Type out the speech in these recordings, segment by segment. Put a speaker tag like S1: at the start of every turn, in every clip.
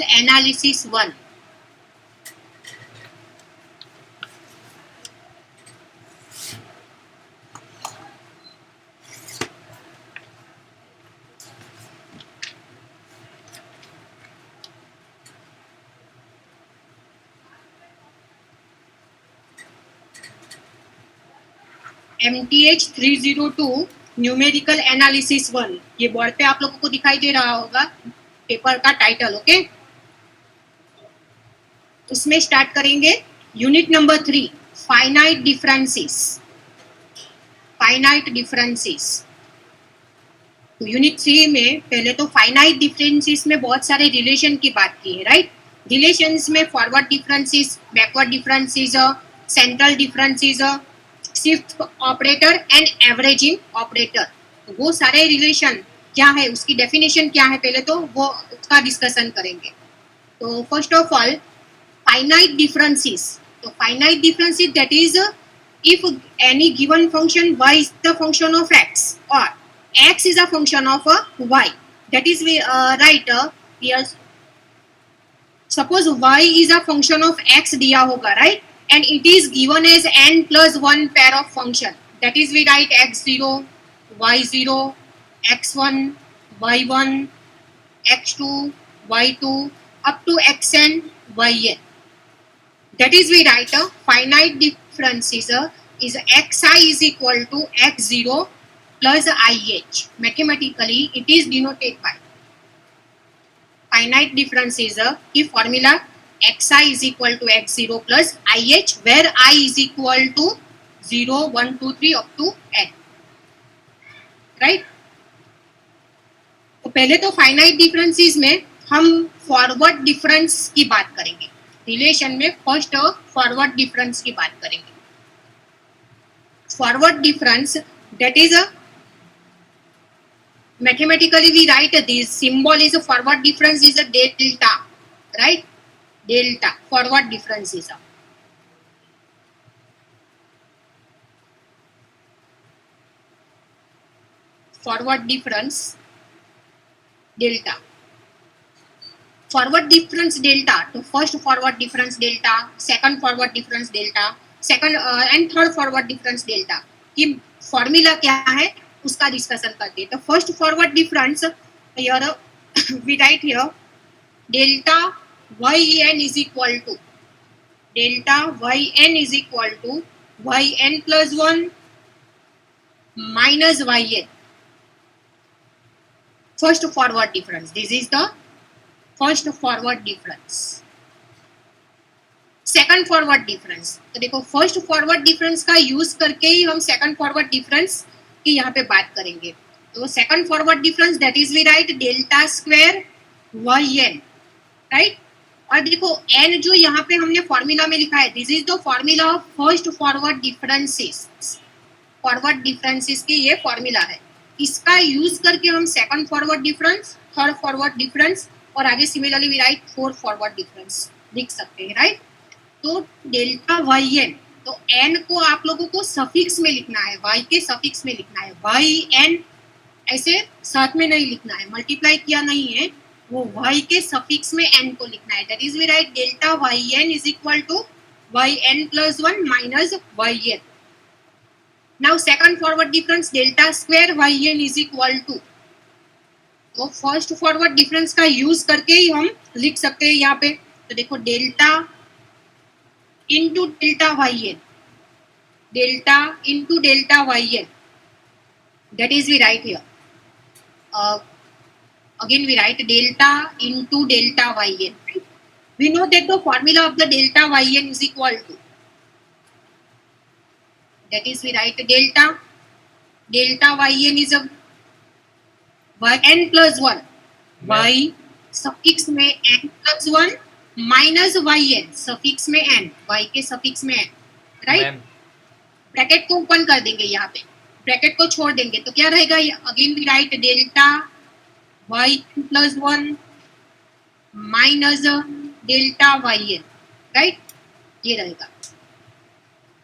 S1: Analysis 1. MTH 302 numerical analysis 1. ये board पे आप लोगों को दिखाई दे रहा होगा पेपर का टाइटल. ओके, उसमें स्टार्ट करेंगे. Unit number 3, finite differences. Finite differences. तो यूनिट 3 में पहले तो फाइनाइट डिफरेंसेस में बहुत सारे रिलेशन की बात की है, राइट. रिलेशंस में forward differences, backward differences, central differences, shift operator and averaging operator. तो वो सारे रिलेशन क्या है, उसकी डेफिनेशन क्या है, पहले तो वो उसका डिस्कशन करेंगे. तो first of all finite differences. तो finite differences that is if any given function y is the function of x or x is a function of y, that is right. Here suppose y is a function of x दिया होगा, right, and it is given as n plus 1 pair of function, that is we write x0, y0, x1, y1, x2, y2 up to xn, yn. That is we write a finite difference is xi is equal to x0 plus ih. Mathematically it is denoted by finite difference is a formula xi is equal to x0 plus ih, where I is equal to 0, 1, 2, 3 up to n, right. तो पहले तो finite differences में हम forward difference की बात करेंगे. Relation में first forward difference की बात करेंगे. Forward difference that is mathematically we write this symbol is forward difference is a delta, right. Delta forward difference is forward difference delta. Forward difference delta, तो first forward difference delta, second forward difference delta, second and third forward difference delta की formula क्या है उसका discussion करते हैं. तो first forward difference here we write here delta yn is equal to delta yn is equal to yn plus 1 minus yn. First forward difference, this is the first forward difference. Second forward difference, तो देखो first forward difference का use करके ही हम second forward difference की यहाँ पे बात करेंगे. तो second forward difference that is we write delta square yn, right. और देखो n जो यहाँ पे हमने फॉर्मूला में लिखा है, this is the formula of first forward differences. Forward differences की ये फॉर्मूला है, इसका यूज करके हम second forward difference, third forward difference और आगे similarly we write four forward difference लिख सकते हैं, राइट. तो डेल्टा yn, तो n को आप लोगों को सफिक्स में लिखना है, y के सफिक्स में लिखना है. yn ऐसे साथ में नहीं लिखना है, मल्टीप्लाई किया नहीं है, वो y के सफिक्स में n को लिखना है. That is we write delta yn is equal to yn plus 1 minus yn. Now second forward difference delta square yn is equal to, तो फर्स्ट फॉरवर्ड डिफरेंस का यूज करके ही हम लिख सकते हैं यहाँ पे. तो देखो delta into delta yn, delta into delta yn, that is we write here again we write delta into delta yn. We know that the formula of the delta yn is equal to, that is we write delta yn is yn plus 1, y suffix में n plus 1 minus yn suffix में n, y के suffix में n, right. Bracket को open कर देंगे, यहाँ पे bracket को छोड़ देंगे, तो क्या रहेगा, again we write delta yn plus 1 minus delta yn, right. ये रहेगा.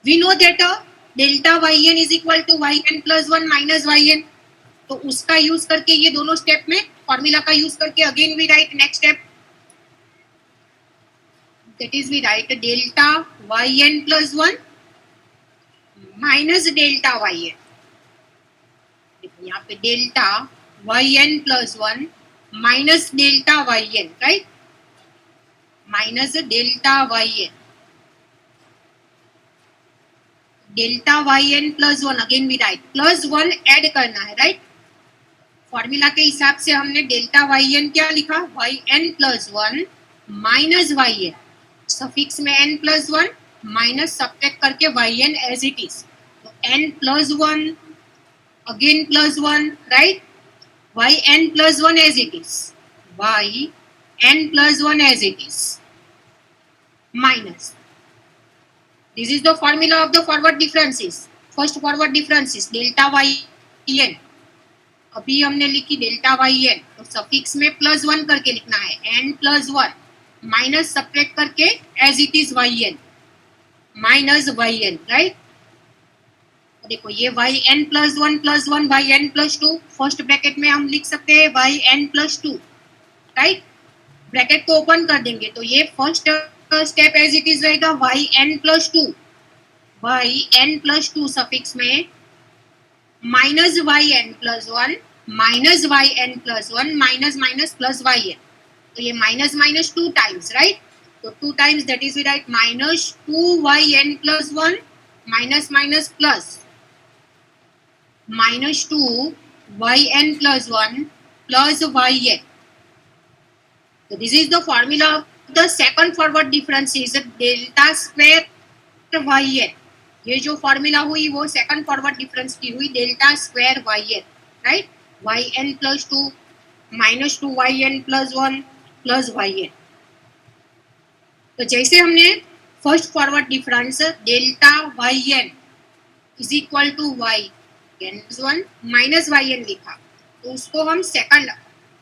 S1: We know that delta yn is equal to yn plus 1 minus yn. तो उसका यूज करके ये दोनों स्टेप में फॉर्मूला का यूज करके again we write next step that is we write delta y n plus one minus delta y n. देखो यहाँ पे delta y n plus one minus delta y n, right, minus delta y n, delta y n plus one, again we write plus one add करना है, right. Formula के हिसाब से हमने delta y n क्या लिखा, y n plus one minus y n, suffix में n plus one minus subtract करके y n as it is, तो n plus one again plus one, right, y n plus one as it is, y n plus one as it is minus, this is the formula of the forward differences. first forward difference is delta y n. अभी हमने लिखी delta y n, तो suffix में plus one करके लिखना है, n plus one minus subtract करके as it is y n minus y n, right. देखो ये y n plus one y n plus two, first bracket में हम लिख सकते हैं y n plus two, right. Bracket को ओपन कर देंगे तो ये first step as it is रहेगा y n plus two, y n plus two suffix में minus y n plus one minus y n plus one minus minus plus y n, तो ये minus minus two times, right, तो two times that is we write minus two y n plus one minus minus plus minus two y n plus one plus y n. So this is the formula of the second forward difference is delta square y n. ये जो formula हुई वो second forward difference की हुई, delta square y n, right, y n plus two minus two y n plus one plus y n. तो जैसे हमने first forward difference delta y n is equal to y n plus one minus y n लिखा, तो उसको हम second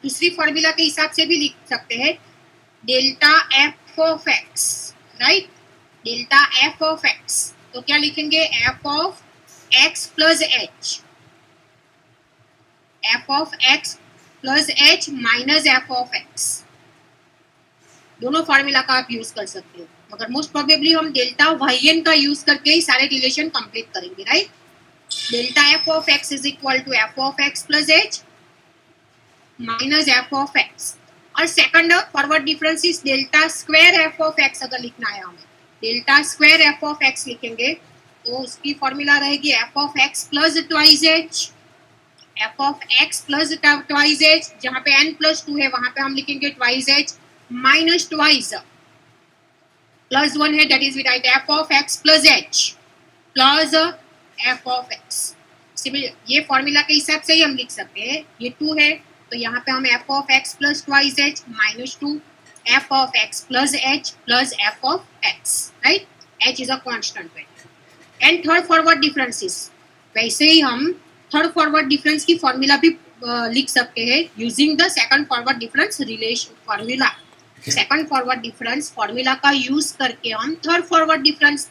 S1: दूसरी formula के हिसाब से भी लिख सकते हैं, delta f of x, right, delta f of x, तो क्या लिखेंगे, f of x plus h, f of x plus h minus f of x. दोनों फॉर्मूला का आप यूज कर सकते हो, मगर मोस्ट प्रोबेबली हम डेल्टा वाई एन का यूज करके ही सारे रिलेशन कंप्लीट करेंगे, right. Delta f of x is equal to f of x plus h minus f of x, और second forward difference is delta square f of x. अगर लिखना है हमें delta square f of x लिखेंगे तो उसकी formula रहेगी F of x plus twice H, f of x plus twice H, जहाँ पे एन प्लस टू है वहां पे हम लिखेंगे twice h minus twice plus one है, that is we write f of x plus h plus f of x. ये formula के हिसाब से ही हम लिख सकते हैं, ये टू है तो यहाँ पे हम F of x plus twice h minus two f of x plus h plus f of x, right, H is a constant value. And third forward differences, वैसे ही हम थर्ड फॉरवर्ड डिफरेंस की formula भी लिख सकते हैं using the second forward difference relation formula. Second forward difference formula का use करके हम थर्ड फॉरवर्ड डिफरेंस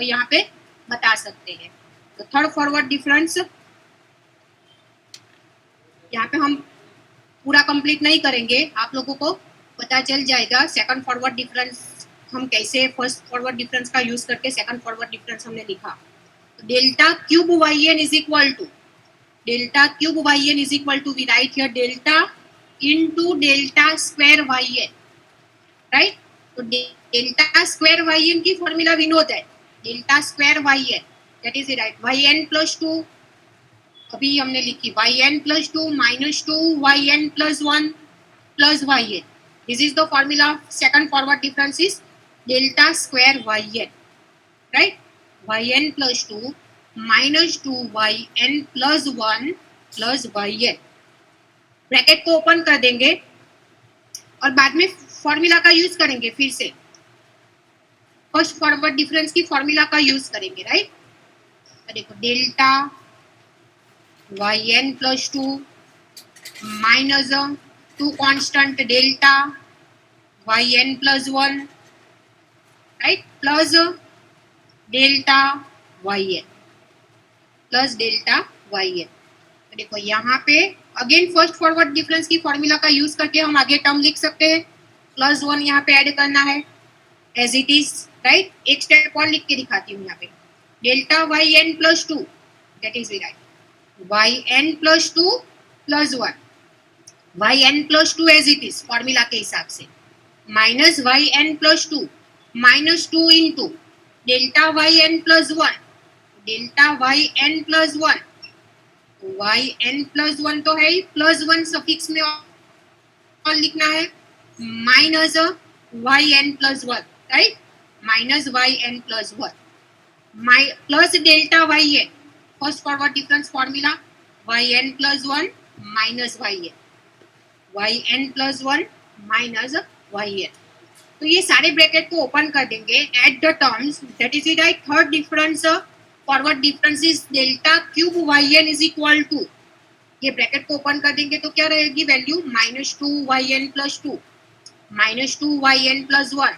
S1: यहाँ पे बता सकते हैं. तो थर्ड फॉरवर्ड डिफरेंस यहाँ पे हम पूरा कंप्लीट नहीं करेंगे, आप लोगों को पता चल जाएगा सेकंड फॉरवर्ड डिफरेंस हम कैसे फर्स्ट फॉरवर्ड डिफरेंस का यूज करके सेकंड फॉरवर्ड डिफरेंस हमने लिखा. Delta cube y n is equal to delta cube y n is equal to we write here delta into delta square y n, right. तो delta square y n की formula we know that delta square y n that is right y n plus two, अभी हमने लिखी y n plus two minus two y n plus one plus y n. This is the formula of second forward difference is delta square y n, right, y n plus two minus two y n plus one plus y n. Bracket को open कर देंगे और बाद में formula का use करेंगे, फिर से फर्स्ट फॉरवर्ड डिफरेंस की फॉर्मूला का यूज करेंगे, राइट. देखो delta y n plus two minus two constant delta y n plus one, right, plus delta y n plus delta y n. देखो यहाँ पे अगेन फर्स्ट फॉरवर्ड डिफरेंस की formula का use करके हम आगे टर्म लिख सकते हैं, प्लस वन यहाँ पे ऐड करना है, एज इट इज, राइट. एक स्टेप और लिख के दिखाती हूँ यहाँ पे. Delta y n plus two, that is right. Y n plus two plus one, y n plus two as it is formula के हिसाब से, minus y n plus two, minus two into delta y n plus one, delta y n plus one, y n plus one तो है ही, plus one suffix में और लिखना है, minus y n plus one, right. Minus y n plus one, plus delta y n, first forward difference formula, y n plus one minus y n, y n plus one minus y n. तो ये सारे bracket को open कर देंगे at the terms, that is right. Third difference forward difference is delta cube y n is equal to, ये bracket को open कर देंगे तो क्या रहेगी value, minus two y n plus two, minus two y n plus one,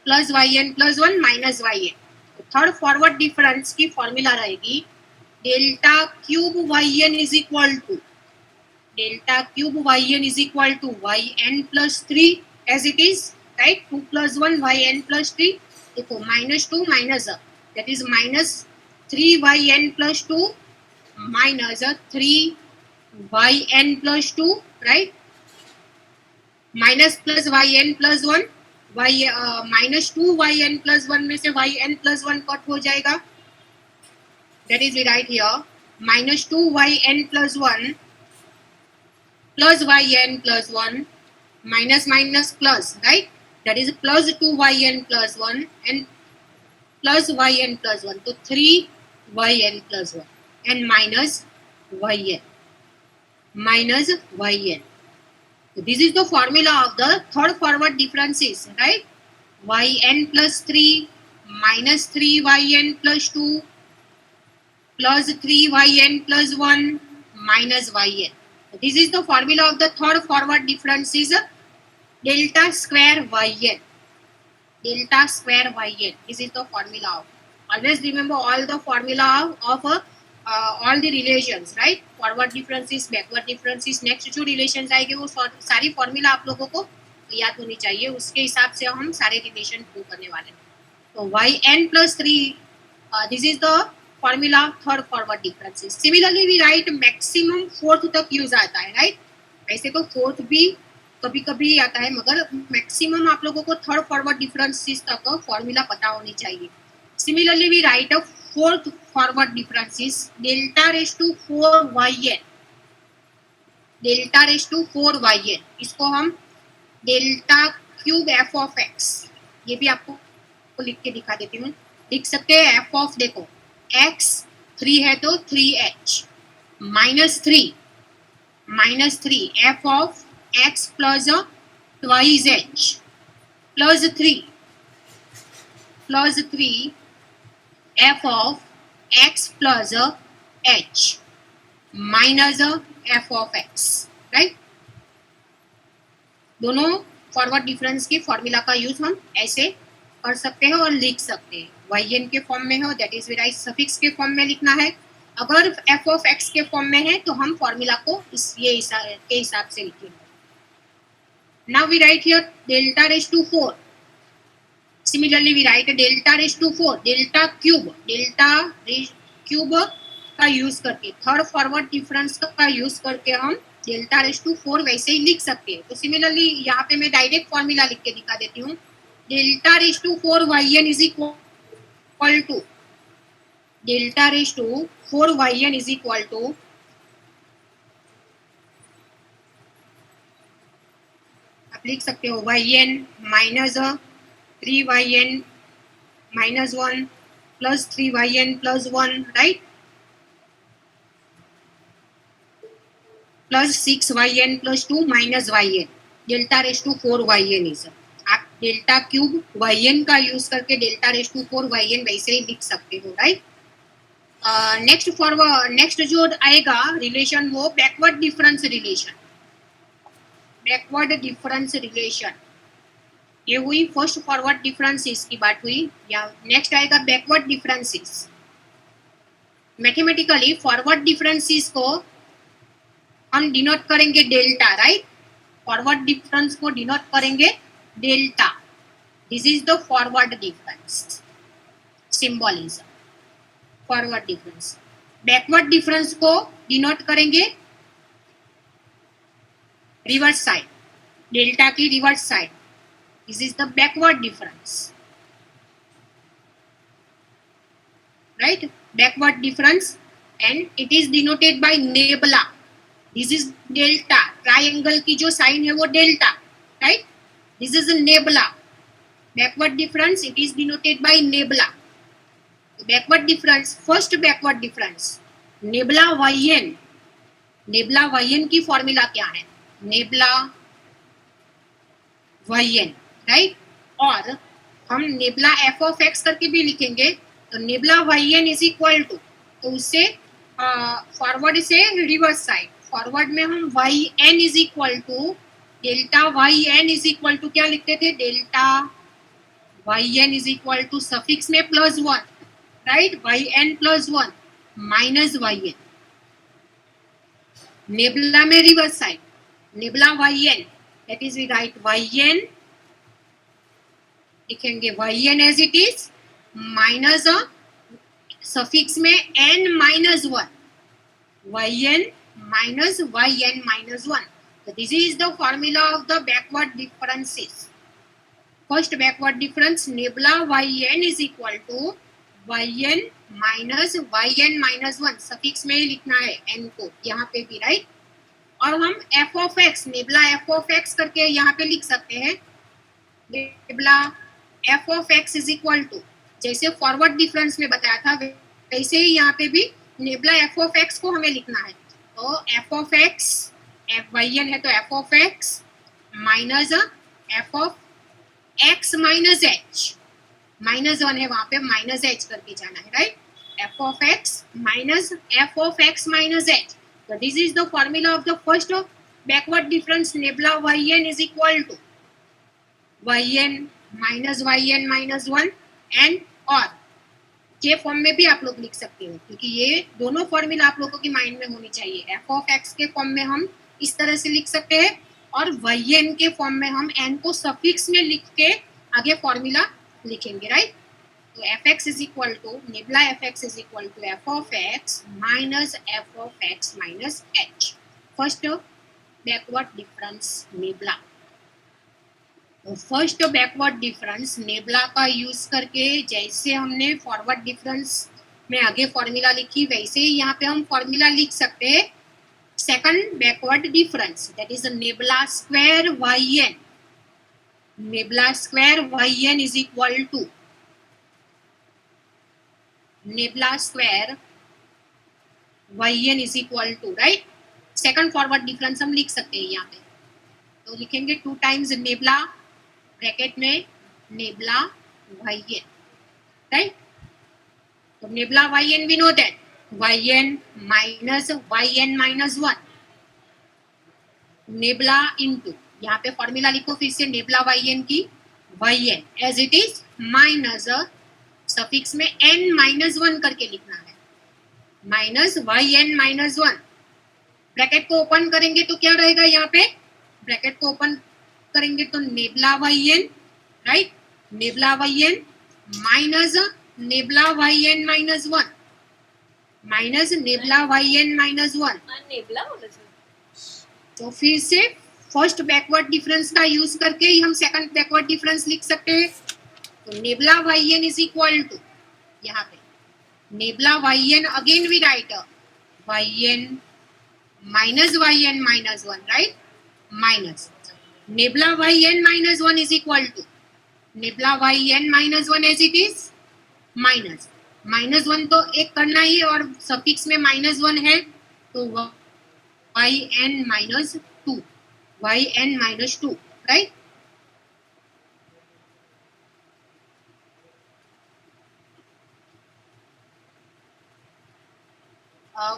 S1: plus y n plus one minus y n. Third forward difference की formula रहेगी delta cube y n is equal to, delta cube y n is equal to y n plus three as it is, right. Two plus one y n plus three, देखो minus two minus, that is minus three y n plus two minus three y n plus two, right. Minus plus y n plus one, y minus two y n plus one में से y n plus one cut हो जाएगा, that is right here. Minus two y n plus one plus y n plus one, minus minus plus, right. That is plus two y n plus one and plus y n plus one, तो three y n plus one and minus y n, minus yn. So this is the formula of the third forward differences, right? Yn plus 3 minus 3yn plus 2 plus 3yn plus 1 minus yn. So this is the formula of the third forward differences, delta square yn. Delta square yn. This is the formula of. Always remember all the formula of all the relations, right? Forward differences, backward differences, next जो relations आएंगे वो सारी formula आप लोगों को याद होनी चाहिए, उसके हिसाब से हम सारे रिलेशन प्रूव करने वाले हैं. तो y n plus three, this is the formula third forward differences. Similarly we write maximum fourth तक यूज आता है, राइट. वैसे तो फोर्थ भी कभी कभी आता है, मगर मैक्सिमम आप लोगों को थर्ड फॉरवर्ड डिफरेंसेस तक फॉर्मूला पता होनी चाहिए. Similarly we write a fourth forward difference is delta raised to 4yn, delta raised to 4yn. इसको हम delta cube F of x, ये भी आपको लिख के दिखा देती हूँ. लिख सकते हैं एफ ऑफ, देखो एक्स 3 है तो 3h minus three F of x plus twice h plus three f of x plus h minus f of x, right. दोनों फॉरवर्ड डिफरेंस की फॉर्मूला का यूज हम ऐसे कर सकते हैं और लिख सकते हैं. yn के फॉर्म में हो, दैट इज राइट, सफिक्स के फॉर्म में लिखना है. अगर f of x के फॉर्म में है तो हम फॉर्मूला को के हिसाब से लिखेंगे. Now we write here delta raise to 4. Similarly, we write delta raised to 4, delta cube का यूज करके, थर्ड फॉरवर्ड डिफरेंस का यूज करके हम डेल्टा रेज टू 4 वैसे ही लिख सकते हैं. तो सिमिलरली यहाँ पे मैं डायरेक्ट फॉर्मूला लिख के दिखा देती हूँ. Delta raise to 4 yn is equal to, delta raise to 4 yn is equal to, आप लिख सकते हो yn minus 3yn minus 1 plus 3yn plus 1, right? Plus 6yn plus 2 minus yn. Delta raise to 4yn is, आप delta cube yn का use करके delta raise to 4yn वैसे ही लिख सकते हो, राइट. नेक्स्ट जो आएगा रिलेशन वो backward difference relation. Backward difference relation ये हुई फर्स्ट फॉरवर्ड डिफरेंसेस की बात हुई. या नेक्स्ट आएगा backward differences. Mathematically forward differences को हम डिनोट करेंगे डेल्टा, राइट. फॉरवर्ड डिफरेंस को डिनोट करेंगे delta. This is the forward difference symbolism, forward difference. Backward difference को डिनोट करेंगे रिवर्स साइड, डेल्टा की reverse side, this is the backward difference, right? Backward difference, and it is denoted by nebula. This is delta, triangle की जो sign है वो delta, right? This is a nebula. Backward difference, it is denoted by nebula. Backward difference, first backward difference, nebula yn, nebula yn की formula क्या है? nebula yn, right? और हम nebula f of x करके भी लिखेंगे, तो nabla yn is equal to, तो उससे फॉरवर्ड से रिवर्स साइड, फॉरवर्ड में हम yn is equal to delta yn is equal to क्या लिखते थे? Delta yn is equal to suffix में plus one, right? yn plus one minus yn, nabla में reverse side, nabla yn, that is we write yn, लिखेंगे yn as it is minus suffix में n minus one, yn minus yn minus one. So this is the formula of the backward differences. First backward difference, nebula yn is equal to yn minus yn minus one, suffix में ही लिखना है n को यहाँ पे भी, right? और हम f of x, nebula f of x करके यहाँ पे लिख सकते हैं, nebula f of x is equal to, जैसे फॉरवर्ड डिफरेंस में बताया था वैसे ही यहाँ पे भी नेबला f of x को हमें लिखना है, तो f of x, yn है तो f of x minus f of x minus h, minus one है वहां पे माइनस h करके जाना है, right? f of x minus f of x minus h. So this is the formula of the first backward difference, nebula yn is equal to yn minus yn minus one, and और के form में भी आप लोग लिख सकते हो, क्योंकि ये दोनों फॉर्मूला आप लोगों की माइंड में होनी चाहिए. f ऑफ x के फॉर्म में हम इस तरह से लिख सकते हैं, और yn के फॉर्म में हम n को सफिक्स में लिख के आगे फॉर्मूला लिखेंगे, राइट? तो fx is equal to, nabla fx is equal to f of x minus f of x minus h. First backward difference nabla. First backward difference nabla का यूज करके जैसे हमने फॉरवर्ड डिफरेंस में आगे formula लिखी वैसे ही यहाँ पे हम फॉर्मूला लिख सकते हैं. Second backward difference, that is nabla square yn, nabla square yn is equal to nabla square yn is equal to, right? Second forward difference हम लिख सकते हैं यहाँ पे, तो लिखेंगे 2 टाइम्स नेबला ब्रैकेट में नेबला yn, राइट? तो nabla yn we know that yn minus yn minus one, nabla into, यहाँ पे फॉर्मूला लिखो फिर से नेबला yn की yn as it is minus suffix में n माइनस वन करके लिखना है, minus yn minus one. Bracket को ओपन करेंगे तो क्या रहेगा? यहाँ पे ब्रैकेट को ओपन करेंगे तो nabla yn, right? Nebula yn minus nabla yn minus one, minus nabla yn minus one. तो फिर से फर्स्ट बैकवर्ड डिफरेंस का यूज करके ही हम सेकंड बैकवर्ड डिफरेंस लिख सकते हैं. तो nabla yn is equal to, यहाँ पे nabla yn again we write yn minus yn minus one, right? Minus nabla yn minus one is equal to nabla yn minus one as it is minus, minus one तो एक करना ही, और suffix में minus one है तो yn minus to, yn minus to, right?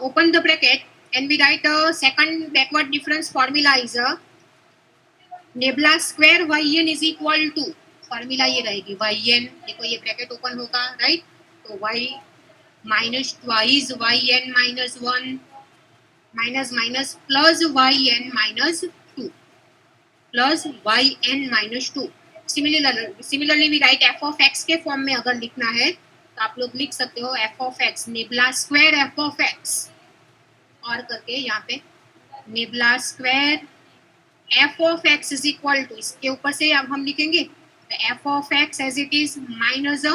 S1: Open the bracket and we write a second backward difference formula is a nebula square yn is equal to, formula ये रहेगी yn, देखो ये bracket open होगा, right? तो y minus twice yn minus one minus minus plus yn minus two, plus yn minus two. Similarly we write f of x के form में अगर लिखना है तो आप लोग लिख सकते हो f of x nabla square f of x और करके यहाँ पे nabla square f of x is equal to, इसके ऊपर से अब हम लिखेंगे f of x as it is minus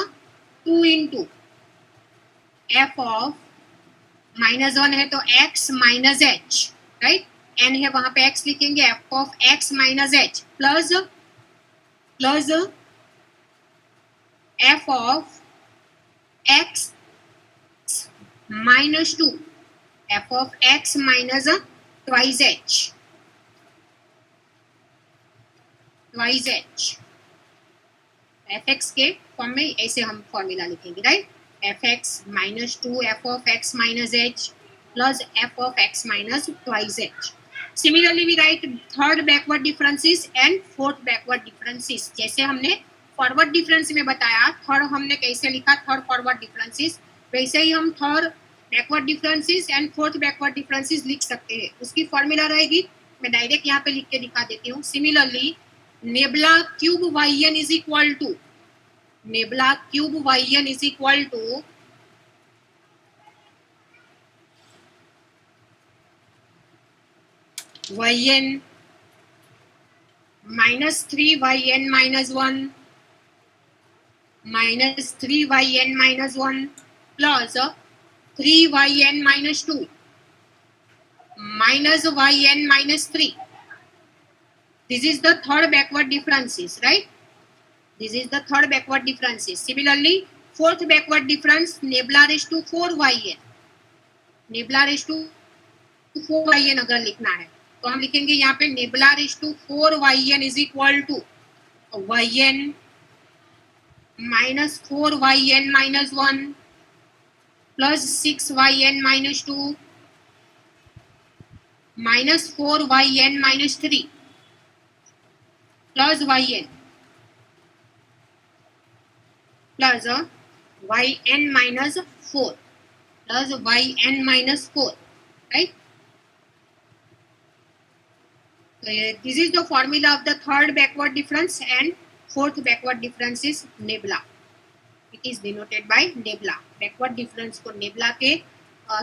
S1: 2 into f of -1 है तो x minus h, right, n है वहां पे x लिखेंगे f of x minus h plus f of x minus 2 f of x minus twice H F x के form में ऐसे हम फॉर्मूला लिखेंगे, right, F x minus 2 f of x minus h plus f of x minus twice H. Similarly, we write third backward differences and fourth backward differences. जैसे हमने forward difference में बताया, third हमने कैसे लिखा थर्ड फॉरवर्ड डिफरेंसेस, वैसे ही हम third backward differences and fourth backward differences लिख सकते हैं. उसकी फॉर्मूला रहेगी, मैं डायरेक्ट यहाँ पे लिख के दिखा देती हूँ. Similarly nabla cube y n is equal to nabla cube y n is equal to yn minus 3yn minus 1 minus 3yn minus 1 plus 3yn minus 2 minus yn minus 3. This is the third backward differences, right? This is the third backward differences. Similarly, fourth backward difference nebula raised to 4yn. nebula raised to 4yn अगर लिखना है तो हम लिखेंगे यहाँ पे nabla raise to 4yn is equal to yn minus 4yn minus 1 plus 6yn minus 2 minus 4yn minus 3 plus yn plus yn minus 4 plus yn minus 4, right. This is the formula of the third backward difference and fourth backward difference is nebula. It is denoted by nebula. Backward difference को nebula के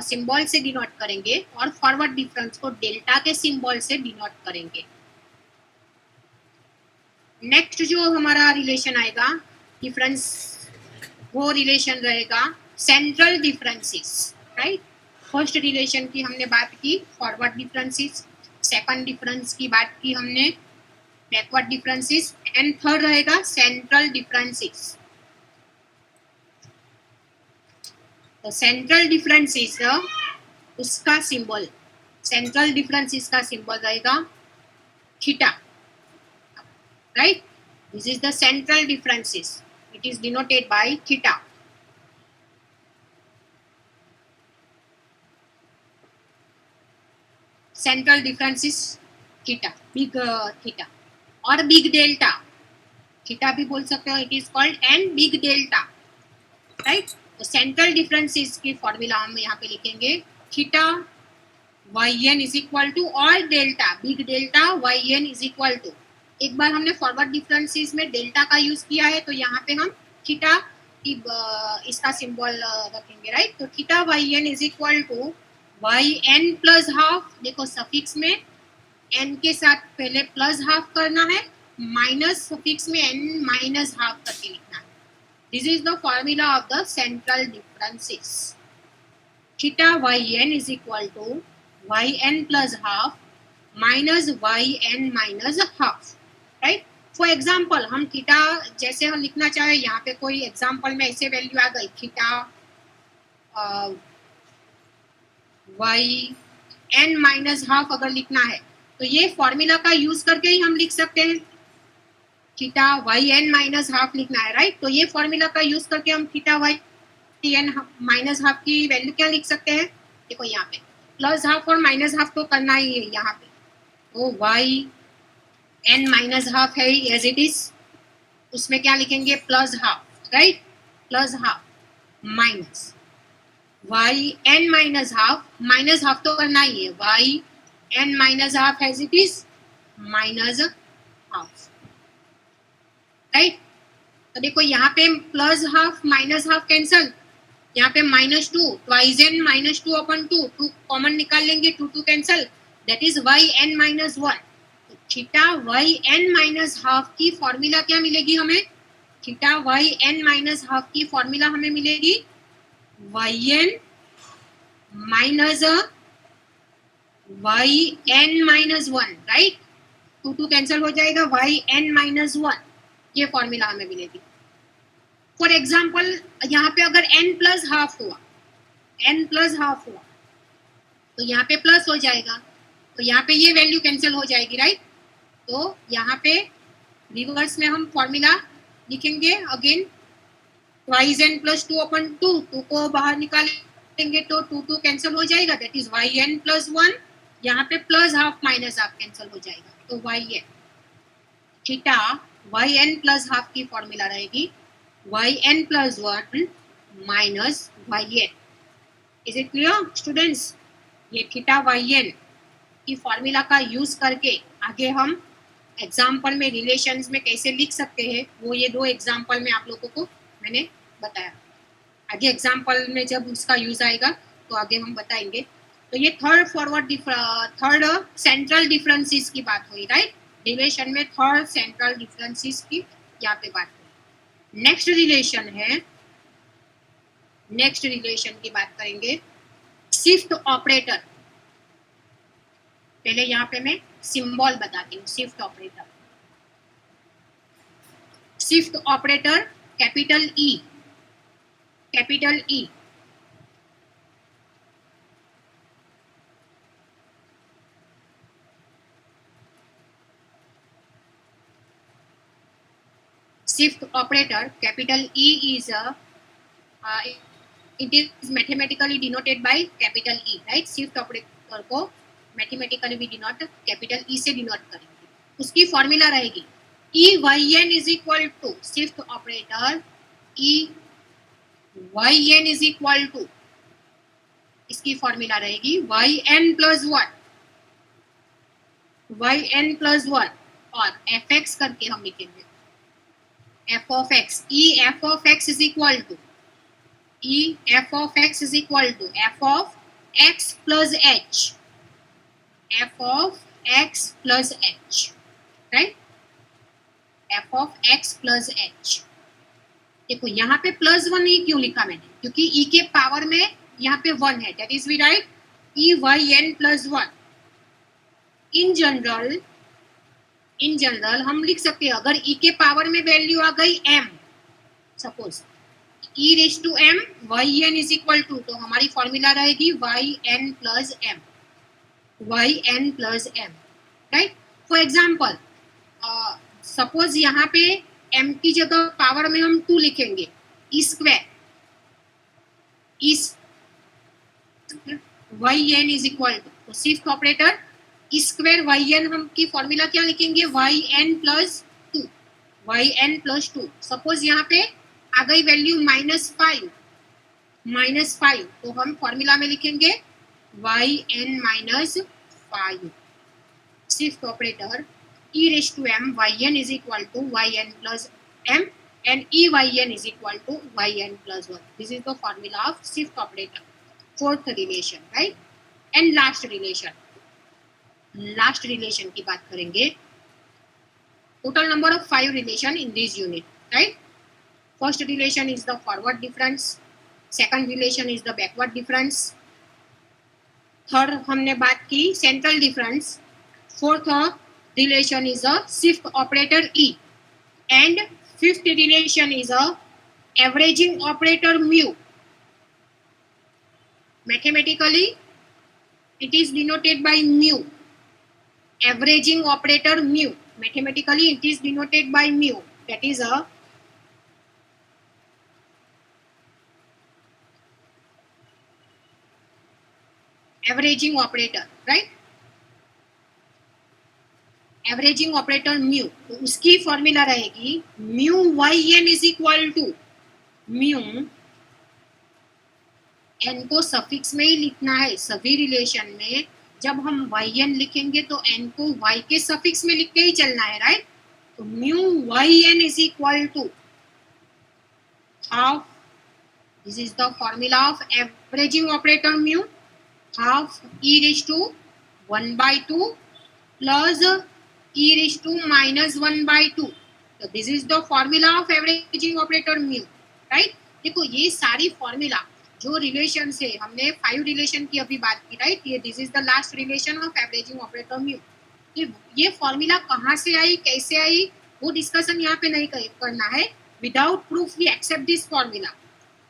S1: symbol से denote करेंगे और forward difference को delta के symbol से denote करेंगे. Next जो हमारा रिलेशन आएगा डिफरेंस, वो रिलेशन रहेगा central differences, right. First relation की हमने बात की फॉरवर्ड डिफरेंसेस, सेकंड डिफरेंस की बात की हमने बैकवर्ड डिफरेंसेस एंड थर्ड रहेगा सेंट्रल डिफरेंसेस. तो सेंट्रल डिफरेंसेस उसका सिंबल, सेंट्रल डिफरेंसेस का सिंबल रहेगा theta, right. This is the central differences, it is denoted by theta. Central differences theta, big theta और बिग डेल्टा, थीटा भी बोल सकते हो, it is called and big delta, right. तो central differences की formula हम यहाँ पे लिखेंगे theta yn is equal to और delta big delta yn is equal to. एक बार हमने फॉरवर्ड डिफरेंसेस में डेल्टा का यूज किया है तो यहाँ पे हम थीटा की इसका सिंबल रखेंगे, राइट. तो theta yn is equal to yn plus half, देखो सफिक्स में n के साथ पहले प्लस हाफ करना है, माइनस सफिक्स में n माइनस हाफ करके लिखना है. This is the formula of the central differences. Theta yn is equal to yn plus half minus yn minus half, right. For example हम थीटा जैसे हम लिखना चाहे, यहाँ पे कोई एग्जाम्पल में ऐसे वैल्यू आ गई थीटा yn माइनस हाफ अगर लिखना है तो ये फॉर्मूला का यूज करके ही हम लिख सकते हैं. थीटा yn माइनस हाफ लिखना है, राइट. तो ये फॉर्मूला का यूज करके हम थीटा yn माइनस हाफ की वैल्यू क्या लिख सकते हैं, देखो यहाँ पे प्लस हाफ और माइनस हाफ तो करना ही है यहाँ पे. तो yn माइनस हाफ है एज इट इज, उसमें क्या लिखेंगे plus half, right, plus half minus yn minus half तो करना ही है, yn minus half as it is minus half. Right. तो देखो यहाँ पे plus half minus half cancel, यहाँ पे -2 ट्वाइस एन -2 अपॉन 2, 2 कॉमन निकाल लेंगे, 2 2 cancel, that is y n minus 1। तो theta y n minus half की फॉर्मूला क्या मिलेगी हमें? Theta y n minus half की फॉर्मूला हमें मिलेगी y n minus y n minus 1, right. 2 2 cancel हो जाएगा, वाई एन माइनस 1, ये फॉर्मूला हमें मिलेगी। फॉर एग्जाम्पल यहाँ पे अगर n प्लस हाफ हुआ, n प्लस हाफ हुआ तो यहाँ पे प्लस हो जाएगा, तो यहाँ पे ये वैल्यू कैंसिल हो जाएगी, राइट। तो यहाँ पे रिवर्स में हम फॉर्मूला लिखेंगे again, twice n plus 2 upon 2, 2 को बाहर निकालेंगे तो 2 2 कैंसिल हो जाएगा, that is y n plus 1, यहाँ पे plus half minus half cancel हो जाएगा, तो y n theta y n plus half की फॉर्मूला रहेगी y n plus 1 minus y n. Is it clear students? ये थीटा वाई एन की formula का यूज करके आगे हम एग्जाम्पल में रिलेशंस में कैसे लिख सकते हैं, वो ये 2 एग्जाम्पल में आप लोगों को मैंने बताया। आगे एग्जाम्पल में जब उसका यूज आएगा तो आगे हम बताएंगे। तो ये थर्ड सेंट्रल डिफरेंसेस की बात हुई, राइट। रिलेशन में थर्ड सेंट्रल डिफरेंसेस की यहाँ पे बात हुई। नेक्स्ट रिलेशन की बात करेंगे शिफ्ट ऑपरेटर। पहले यहाँ पे मैं सिंबल बताती हूँ। Shift operator capital E, shift operator capital E is it is mathematically denoted by capital E, right। shift operator को मैथमेटिकली भी डिनोट कैपिटल ई से डिनोट करेंगे। उसकी फॉर्मूला रहेगी E y n is equal to shift operator E y n is equal to, इसकी formula रहेगी y n plus 1 और F x करके हम लिखेंगे f of x, e f of x is equal to f of x plus h, right, f of x plus h। देखो यहाँ पे +1 ही क्यों लिखा मैंने, क्योंकि e के पावर में यहाँ पे 1 है, that is we write e y n plus 1। In general हम लिख सकते हैं, अगर e के पावर में वैल्यू आ गई m, suppose e raise to m y n is equal to, तो हमारी फॉर्मूला रहेगी y n plus m, right. For example suppose यहाँ पे m की जगह पावर में हम 2 लिखेंगे, e square y n is equal to, तो shift operator E square y n हम की फॉर्मूला क्या लिखेंगे वाई एन प्लस 2। सपोज यहाँ पे आ गई वैल्यू -5, तो हम फॉर्मूला में लिखेंगे y n minus 5। Shift operator E raise to m y n is equal to y n plus m and E y n is equal to y n plus 1। This is the formula of shift operator. Fourth relation, right. And last relation की बात करेंगे। Total number of 5 relation in this unit, right. First relation is the forward difference, second relation is the backward difference, third हमने बात की central difference, fourth relation is a shift operator E, and fifth relation is a averaging operator mu. Mathematically it is denoted by mu, averaging operator mu, mathematically it is denoted by mu, that is a averaging operator, right, averaging operator mu। तो उसकी formula रहेगी mu yn is equal to mu, n को suffix में ही लिखना है सभी relation में। जब हम yn लिखेंगे तो n को y के सफिक्स में लिख के ही चलना है, राइट। तो तो mu y n is equal to half, this is the formula of averaging operator mu, half e raised to 1/2 plus e raised to -1/2. तो this is the formula of averaging operator mu, right. देखो ये सारी formula जो relation से हमने 5 relation की अभी बात की, राइट, ये this is the last relation of averaging operator mu. ये फॉर्मूला कहाँ से आई, कैसे आई, वो डिस्कशन यहाँ पे नहीं करना है। Without proof we accept this formula,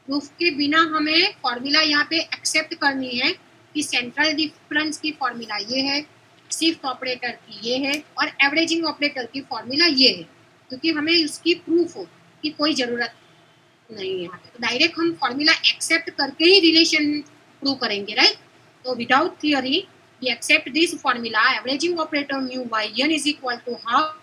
S1: proof के बिना हमें फॉर्मूला यहाँ पे एक्सेप्ट करनी है कि सेंट्रल डिफरेंस की फॉर्मूला ये है, शिफ्ट ऑपरेटर की ये है और एवरेजिंग ऑपरेटर की फॉर्मूला ये है, क्योंकि हमें उसकी प्रूफ हो कि कोई जरूरत नहीं है यहाँ पे। तो डायरेक्ट हम फॉर्मूला एक्सेप्ट करके ही रिलेशन प्रूव करेंगे, राइट। तो without theory we accept this formula, averaging operator mu by n is equal to half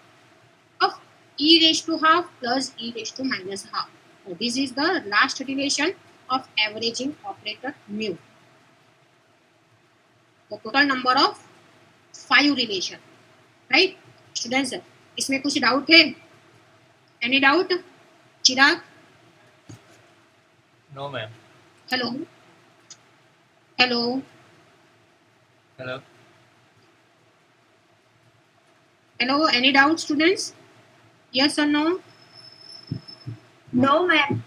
S1: e raised to half plus e raised to minus half. So this is the last relation of averaging operator mu. The total number of 5 relation, right? Students, इसमें कुछ doubt है? Any doubt? Chirag?
S2: No, ma'am.
S1: Hello. Hello.
S2: Hello.
S1: Hello. Any doubt, students? Yes or no?
S3: No, ma'am.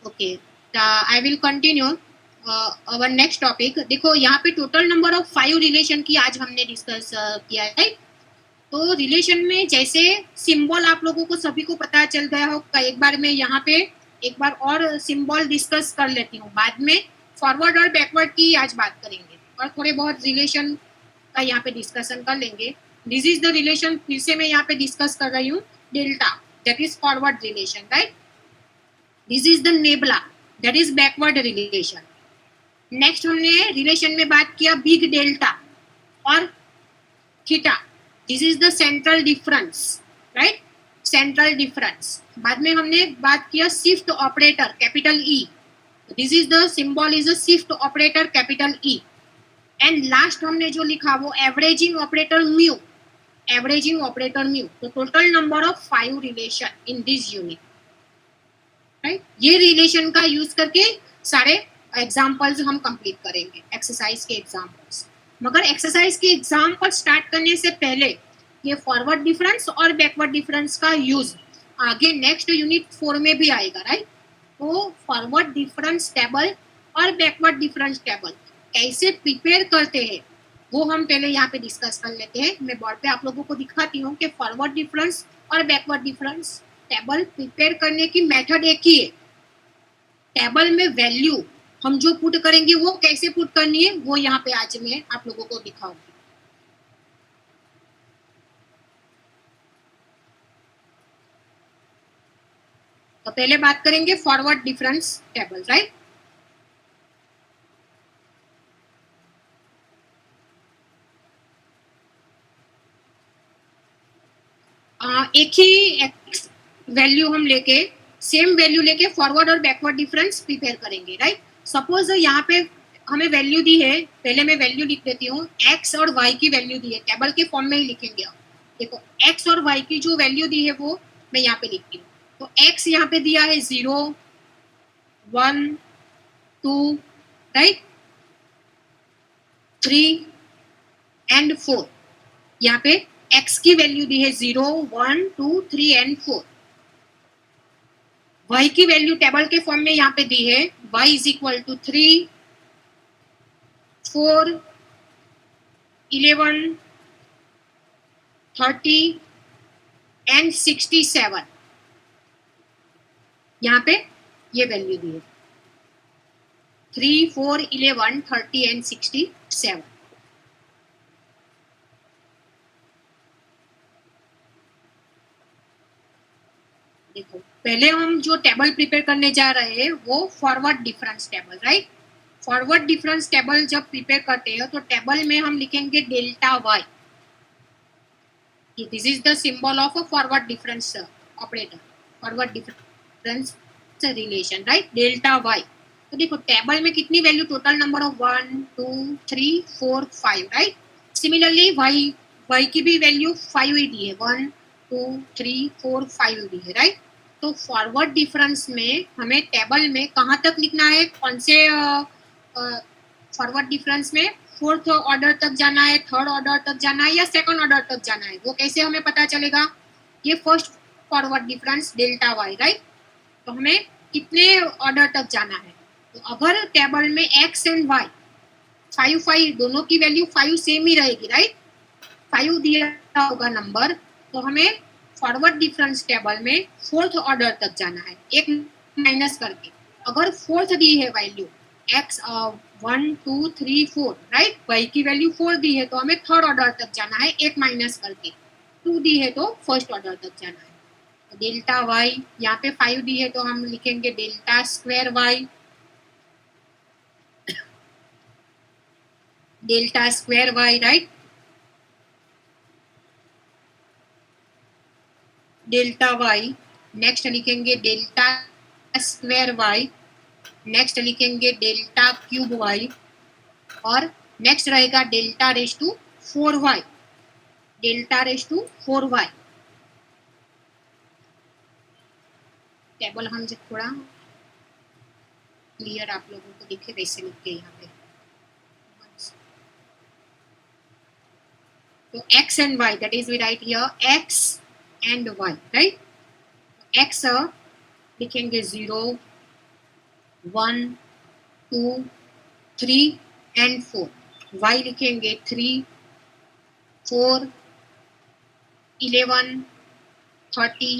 S1: Okay. I will continue. Our next topic. देखो यहाँ पे total number of 5 relation की आज हमने discuss किया है। तो रिलेशन में जैसे सिंबल आप लोगों को सभी को पता चल गया हो, एक बार मैं यहाँ पे एक बार और सिंबल डिस्कस कर लेती हूँ, बाद में फॉरवर्ड और बैकवर्ड की आज बात करेंगे और थोड़े बहुत रिलेशन का यहाँ पे डिस्कशन कर लेंगे। दिस इज द रिलेशन, फिर से मैं यहाँ पे डिस्कस कर रही हूँ, delta, that is forward relation, right. This is the nebula, that is backward relation. Next हमने रिलेशन में बात किया बिग डेल्टा और theta, this is the central difference, right, central difference. बाद में हमने बात किया shift operator capital E, this is the symbol is a shift operator capital E. And last हमने जो लिखा वो averaging operator mu, averaging operator mu. तो total number of 5 relation in this unit, right. ये रिलेशन का use करके सारे examples हम कंप्लीट करेंगे, एक्सरसाइज के एग्जांपल्स। मगर एक्सरसाइज के एग्जांपल स्टार्ट करने से पहले ये फॉरवर्ड डिफरेंस और बैकवर्ड डिफरेंस का यूज आगे नेक्स्ट यूनिट 4 में भी आएगा, राइट। तो फॉरवर्ड डिफरेंस टेबल और बैकवर्ड डिफरेंस टेबल कैसे प्रिपेयर करते हैं वो हम पहले यहाँ पे डिस्कस कर लेते हैं। मैं बोर्ड पे आप लोगों को दिखाती हूँ कि फॉरवर्ड डिफरेंस और बैकवर्ड डिफरेंस टेबल प्रिपेयर करने की मेथड एक ही है। टेबल में वैल्यू हम जो पुट करेंगे वो कैसे पुट करनी है वो यहाँ पे आज मैं आप लोगों को दिखाऊंगी। तो पहले बात करेंगे फॉरवर्ड डिफरेंस टेबल, राइट। एक ही वैल्यू हम लेके सेम वैल्यू लेके फॉरवर्ड और बैकवर्ड डिफरेंस प्रिपेयर करेंगे, राइट। सपोज यहाँ पे हमें वैल्यू दी है, पहले मैं वैल्यू लिख देती हूँ, x और y की वैल्यू दी है, टेबल के फॉर्म में ही लिखेंगे। देखो x और y की जो वैल्यू दी है वो मैं यहाँ पे लिखती हूँ। तो x यहाँ पे दिया है 0, 1, 2, राइट, 3 एंड 4। यहाँ पे x की वैल्यू दी है 0, 1, 2, 3 एंड 4। y की वैल्यू टेबल के फॉर्म में यहाँ पे दी है, y is equal to 3, 4, 11, 30 and 67। यहाँ पे ये वैल्यू दी है 3, 4, 11, 30 एंड 67। देखो पहले हम जो टेबल प्रिपेयर करने जा रहे हैं वो forward difference table, right. Forward difference table जब प्रिपेयर करते हैं तो टेबल में हम लिखेंगे delta y, this is the symbol of a forward difference operator, forward difference relation, right, delta y. तो देखो टेबल में कितनी value, total number of 1, 2, 3, 4, 5, right. Similarly y की भी वैल्यू 5 ही दी है, 1, 2 3 4 5 दी है, राइट। तो फॉरवर्ड डिफरेंस में हमें टेबल में कहाँ तक लिखना है, कौन से फॉरवर्ड डिफरेंस में फोर्थ ऑर्डर तक जाना है, थर्ड ऑर्डर तक जाना है या सेकंड ऑर्डर तक जाना है, वो कैसे हमें पता चलेगा। ये first forward difference delta y, right. तो हमें कितने ऑर्डर तक जाना है, तो अगर टेबल में एक्स एंड वाई 5 5 दोनों की वैल्यू 5 सेम ही रहेगी, राइट, 5 दिया होगा नंबर, तो हमें फॉरवर्ड डिफरेंस टेबल में फोर्थ ऑर्डर तक जाना है, एक माइनस करके। अगर फोर्थ दी है वैल्यू x 1 2 3 4, राइट, y की वैल्यू 4 दी है तो हमें थर्ड ऑर्डर तक जाना है, एक माइनस करके। 2 दी है तो फर्स्ट ऑर्डर तक जाना है। तो डेल्टा y, यहाँ पे 5 दी है तो हम लिखेंगे delta square y, delta square y, right, delta y। Next लिखेंगे डेल्टा स्क्वायर y, नेक्स्ट लिखेंगे डेल्टा क्यूब y, और नेक्स्ट रहेगा delta raise to 4y, delta raise to 4y। Table हम जब थोड़ा क्लियर आप लोगों को दिखे वैसे लिख के यहाँ पे, तो x and y, that is we write here x and y, right। x लिखेंगे 0 1 2 3 and 4, y लिखेंगे 3 4 11 30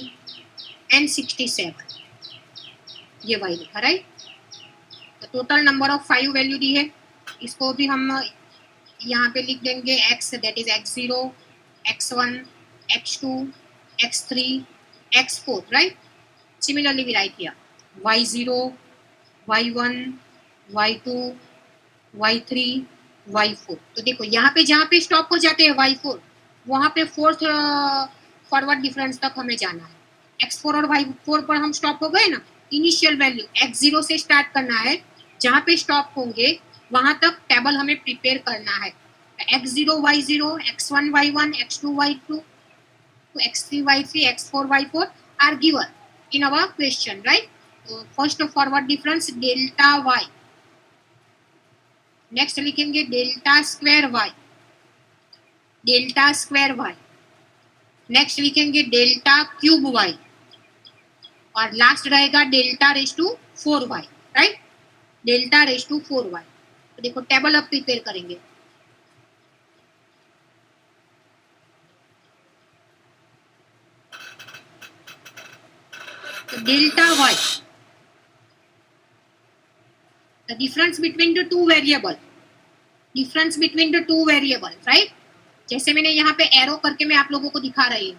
S1: and 67, ये y लिखा, राइट। तो टोटल नंबर ऑफ 5 वैल्यू दी है, इसको भी हम यहाँ पे लिख देंगे x, that is x0 x1 x2 x3 x4, right. Similarly we write here y0 y1 y2 y3 y4। तो देखो यहाँ पे जहाँ पे स्टॉप हो जाते हैं y4, वहाँ पे फोर्थ फॉरवर्ड डिफरेंस तक हमें जाना है। x4 और y4 पर हम स्टॉप हो गए ना, इनिशियल वैल्यू x0 से स्टार्ट करना है, जहाँ पे स्टॉप होंगे वहां तक टेबल हमें प्रिपेयर करना है। x0 y0 x1 y1 x2 y2 x3 y3 x4 y4 are given in our question, right। तो first forward difference delta y, next लिखेंगे delta square y, delta square y, next लिखेंगे delta cube y, और last रहेगा delta raise to 4y, right, delta raise to 4y। तो देखो table अब prepare करेंगे, तो delta y, the difference between the two variable, difference between the two variable, right. जैसे मैंने यहाँ पे एरो करके मैं आप लोगों को दिखा रही हूँ,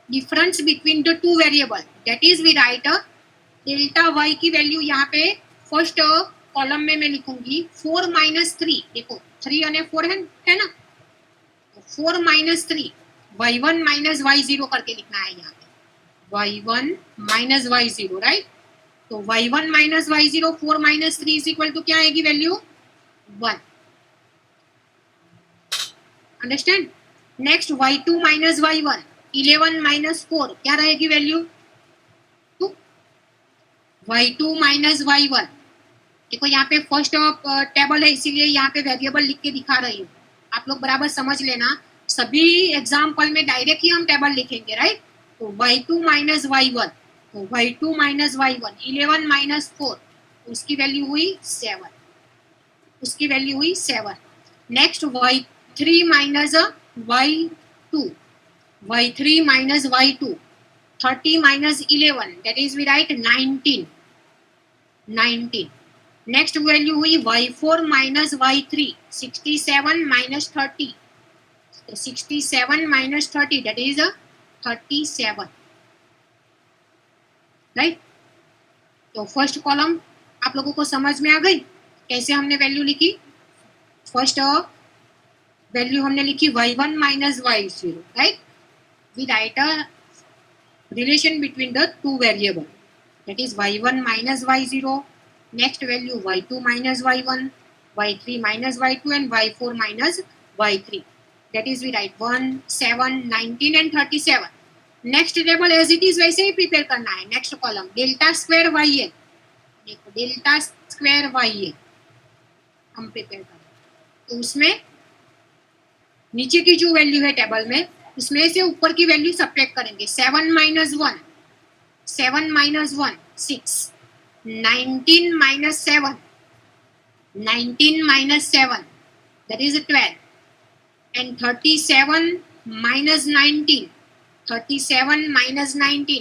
S1: difference between the two variable, that is we write delta y की वैल्यू यहाँ पे फर्स्ट कॉलम में मैं लिखूंगी 4 - 3, देखो 3 और 4 है ना, तो 4 - 3 y1 - y0 करके लिखना है यहाँ पे, y1 - y0, राइट। तो y1 - y0 4 - 3 is equal to क्या आएगी value 1, understand. Next y2 - y1 11 - 4 क्या रहेगी वैल्यू 2, y2 - y1, देखो यहाँ पे फर्स्ट टेबल है इसीलिए यहाँ पे वेरिएबल लिख के दिखा रही हूँ, आप लोग बराबर समझ लेना, सभी एग्जाम्पल में डायरेक्ट ही हम टेबल लिखेंगे, राइट। तो y2 - y1, तो y2 - y1 11 - 4, उसकी वैल्यू हुई 7, उसकी वैल्यू हुई 7। Next y3 - y2, y3 - y2 30 - 11, that is we write 19, 19। Next value हुई y4 - y3 67 - 30, तो 67 - 30 that is 37, राइट। तो फर्स्ट कॉलम आप लोगों को समझ में आ गई कैसे हमने वैल्यू लिखी। फर्स्ट वैल्यू हमने लिखी y1 - y0, right, we write a relation between the two variable, that is y1 - y0, next value y2 - y1, y3 - y2 and y4 - y3, that is we write 1 7 19 and 37। Next table as it is वैसे ही prepare करना है. Next column delta square y n, देखो delta square y n हम prepare करें तो उसमें नीचे की जो वैल्यू है टेबल में उसमें से ऊपर की वैल्यू सब्ट्रैक्ट करेंगे. 7 minus 1, 7 minus 1 6, 19 minus 7, 19 minus 7 that is 12 and 37 minus 19, 37 minus 19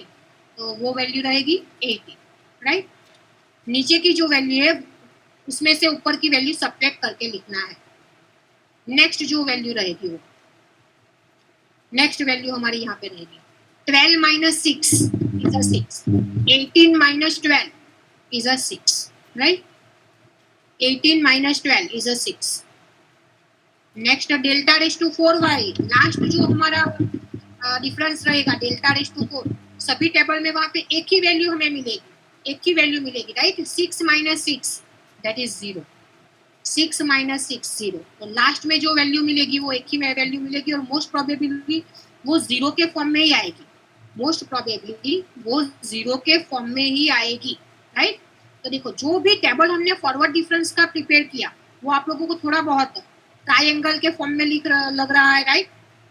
S1: तो वो वैल्यू रहेगी 80, राइट. नीचे की जो वैल्यू है उसमें से ऊपर की वैल्यू सब्ट्रैक्ट करके लिखना है. नेक्स्ट जो वैल्यू रहेगी वो नेक्स्ट वैल्यू हमारी यहाँ पे रहेगी 12 minus 6 is a 6, 18 minus 12 is a 6, right. 18 minus 12 is a 6. Next delta raise to 4y, last जो हमारा डिफरेंस रहेगा डेल्टा रेस टू 4. सभी टेबल में वहां पे एक ही वैल्यू हमें मिलेगी, एक ही वैल्यू मिलेगी, right. 6 minus 6 that is 0, 6 minus 6 0. तो लास्ट में जो वैल्यू मिलेगी वो एक ही वैल्यू मिलेगी और मोस्ट प्रोबेबली वो 0 के फॉर्म में ही आएगी. मोस्ट प्रोबेबली वो 0 के फॉर्म में ही आएगी, राइट. तो देखो जो भी टेबल हमने फॉरवर्ड डिफरेंस का प्रिपेयर किया वो आप लोगों को थोड़ा बहुत ट्रायंगल के फॉर्म में लग रहा है, राइट.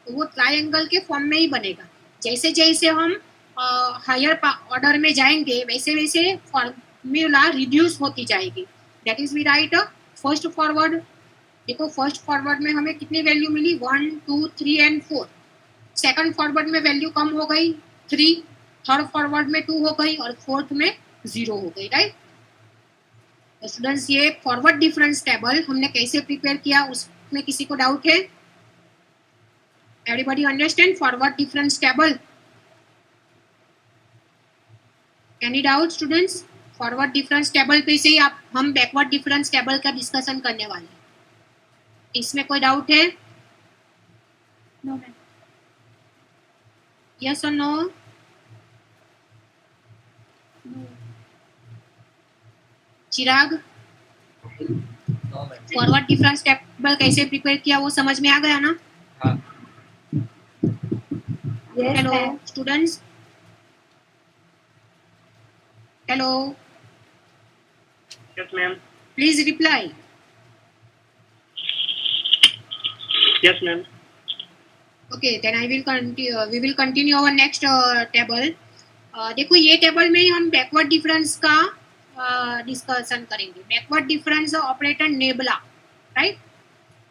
S1: तो वो ट्रायंगल के फॉर्म में ही बनेगा. जैसे जैसे हम हायर ऑर्डर में जाएंगे वैसे वैसे फॉर्मूला रिड्यूस होती जाएगी. That is we write first forward. देखो फर्स्ट फॉरवर्ड में हमें कितनी वैल्यू मिली 1 2 3 एंड 4. सेकंड फॉरवर्ड में वैल्यू कम हो गई 3, थर्ड फॉरवर्ड में 2 हो गई और फोर्थ में 0 हो गई, राइट. तो स्टूडेंट्स ये फॉरवर्ड डिफरेंस टेबल हमने कैसे प्रिपेयर किया उसमें किसी को डाउट है? Everybody understand forward difference table? Any doubt students? Forward difference table पे से ही हम बैकवर्ड डिफरेंस टेबल का डिस्कशन करने वाले हैं. इसमें कोई डाउट है? No ma'am. यस और no? Chirag forward difference table कैसे प्रिपेयर किया वो समझ में आ गया ना?
S2: हाँ.
S1: Hello students, hello.
S3: Yes, ma'am.
S1: प्लीज रिप्लाई.
S3: Yes, ma'am.
S1: Okay, then we will continue our next table. देखो ये टेबल में हम बैकवर्ड डिफरेंस का डिस्कशन करेंगे. Backward difference operator nebula, right.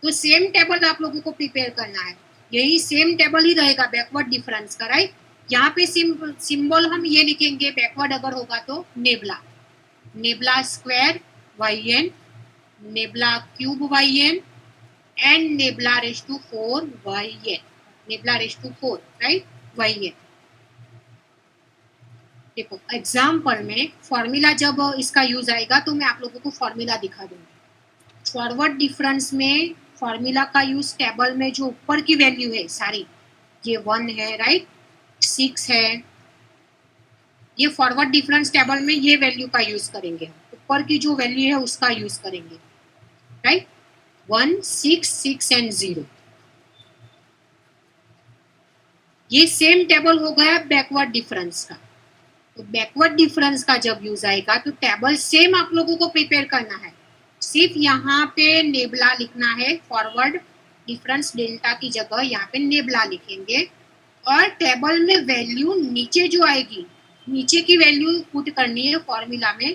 S1: तो सेम टेबल आप लोगों को प्रिपेयर करना है. यही सेम टेबल ही रहेगा बैकवर्ड डिफरेंस का, राइट. यहाँ पे सिंबल हम ये लिखेंगे बैकवर्ड अगर होगा तो nabla, nabla square y n, nabla cube y n and nabla raise to 4 y n, nabla raise to 4, right, y n. देखो एग्जाम्पल में फॉर्मूला जब इसका यूज आएगा तो मैं आप लोगों को फॉर्मूला दिखा दूंगी. फॉरवर्ड डिफरेंस में फॉर्मूला का यूज टेबल में जो ऊपर की वैल्यू है सारी, ये 1 है, राइट, 6 है. ये फॉरवर्ड डिफरेंस टेबल में ये वैल्यू का यूज करेंगे. ऊपर की जो वैल्यू है उसका यूज करेंगे, राइट. 1 6 6 एंड 0. ये सेम टेबल हो गया बैकवर्ड डिफरेंस का. तो बैकवर्ड डिफरेंस का जब यूज आएगा तो टेबल सेम आप लोगों को प्रिपेयर करना है. सिर्फ यहाँ पे नेबला लिखना है. फॉरवर्ड डिफरेंस डेल्टा की जगह यहाँ पे नेबला लिखेंगे और टेबल में वैल्यू नीचे जो आएगी नीचे की वैल्यू पुट करनी है फॉर्मूला में.